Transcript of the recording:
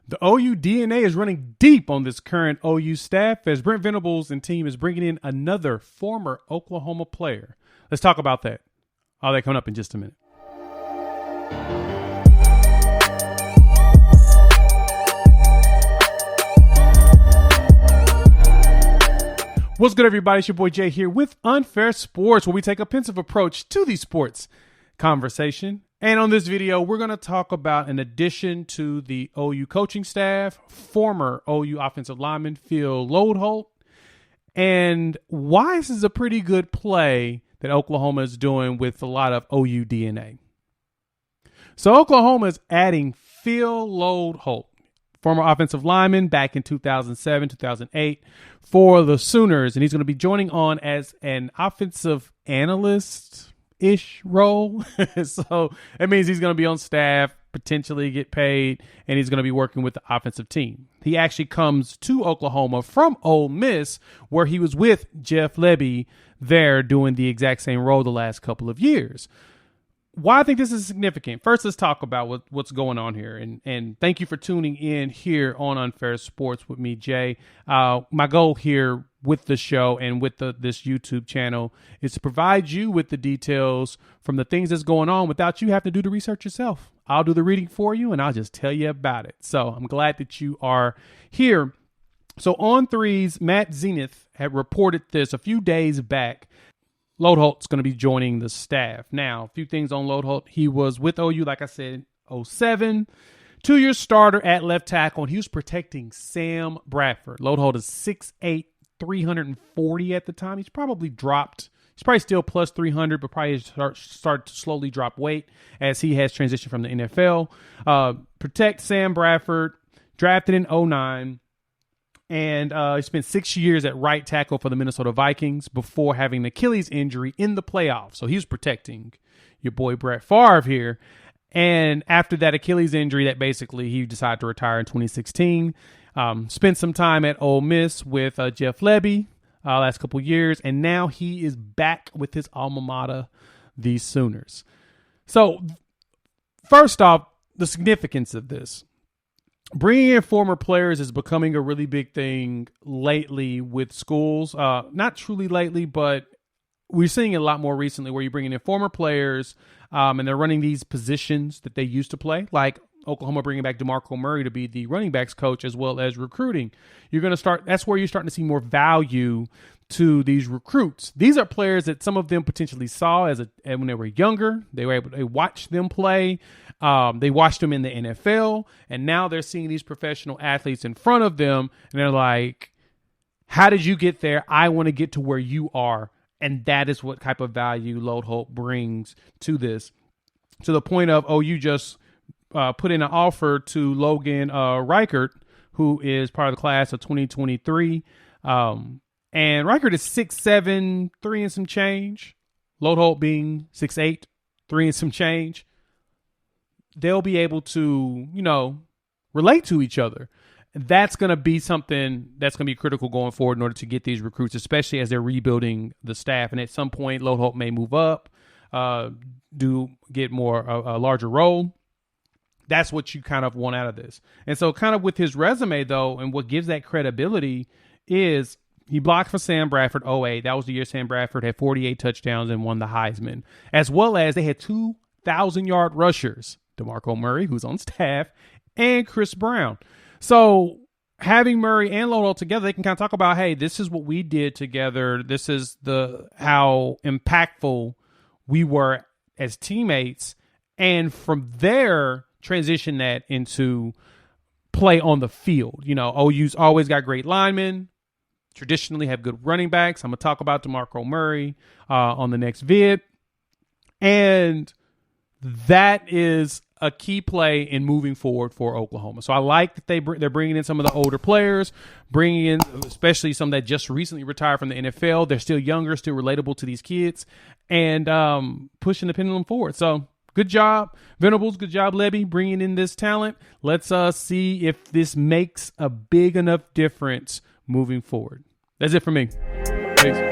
The OU DNA is running deep on this current OU staff as Brent Venables and team is bringing in another former Oklahoma player. Let's talk about that. All that coming up in just a minute. What's good, everybody? It's your boy Jay here with Unfair Sports, where we take a pensive approach to the sports conversation. And on this video, we're going to talk about an addition to the OU coaching staff, former OU offensive lineman Phil Loadholt, and why this is a pretty good play that Oklahoma is doing with a lot of OU DNA. So Oklahoma is adding Phil Loadholt, former offensive lineman back in 2007, 2008 for the Sooners, and he's going to be joining on as an offensive analyst-ish role. So that means he's going to be on staff, potentially get paid, and he's going to be working with the offensive team. He actually comes to Oklahoma from Ole Miss, where he was with Jeff Lebby there doing the exact same role the last couple of years. Why I think this is significant. First, let's talk about what's going on here. And thank you for tuning in here on Unfair Sports with me, Jay. My goal here with the show and with this YouTube channel is to provide you with the details from the things that's going on without you having to do the research yourself. I'll do the reading for you, and I'll just tell you about it. So I'm glad that you are here. So On Three's Matt Zenith had reported this a few days back. Loadholt's going to be joining the staff. Now, a few things on Loadholt. He was with OU, like I said, 2007. 2-year starter at left tackle, and he was protecting Sam Bradford. Loadholt is 6'8", 340 at the time. He's probably dropped. He's probably still plus 300, but probably start to slowly drop weight as he has transitioned from the NFL. Protect Sam Bradford, drafted in 2009. And he spent 6 years at right tackle for the Minnesota Vikings before having an Achilles injury in the playoffs. So he was protecting your boy Brett Favre here. And after that Achilles injury, that basically he decided to retire in 2016. Spent some time at Ole Miss with Jeff Lebby last couple years. And now he is back with his alma mater, the Sooners. So first off, the significance of this. Bringing in former players is becoming a really big thing lately with schools. Not truly lately, but we're seeing it a lot more recently where you're bringing in former players and they're running these positions that they used to play, like Oklahoma bringing back DeMarco Murray to be the running backs coach as well as recruiting. That's where you're starting to see more value to these recruits. These are players that some of them potentially saw when they were younger. They were able to watch them play. They watched them in the NFL, and now they're seeing these professional athletes in front of them, and they're like, how did you get there? I want to get to where you are. And that is what type of value Loadholt brings to this, to the point of, you just put in an offer to Logan Reichert, who is part of the class of 2023. And Reichert is 6'7", 3 and some change. Loadholt being 6'8", 3 and some change. They'll be able to, relate to each other. That's going to be something that's going to be critical going forward in order to get these recruits, especially as they're rebuilding the staff. And at some point, Loadholt may move up, get more a larger role. That's what you kind of want out of this. And so kind of with his resume, though, and what gives that credibility is he blocked for Sam Bradford 2008. That was the year Sam Bradford had 48 touchdowns and won the Heisman, as well as they had 2,000-yard rushers, DeMarco Murray, who's on staff, and Chris Brown. So having Murray and Loadholt together, they can kind of talk about, hey, this is what we did together. This is how impactful we were as teammates. And from there, transition that into play on the field. OU's always got great linemen, traditionally have good running backs. I'm going to talk about DeMarco Murray on the next vid. And that is a key play in moving forward for Oklahoma. So I like that they're bringing in some of the older players, bringing in especially some that just recently retired from the NFL. They're still younger, still relatable to these kids, and pushing the pendulum forward. So good job, Venables. Good job, Lebby, bringing in this talent. Let's see if this makes a big enough difference moving forward. That's it for me. Peace.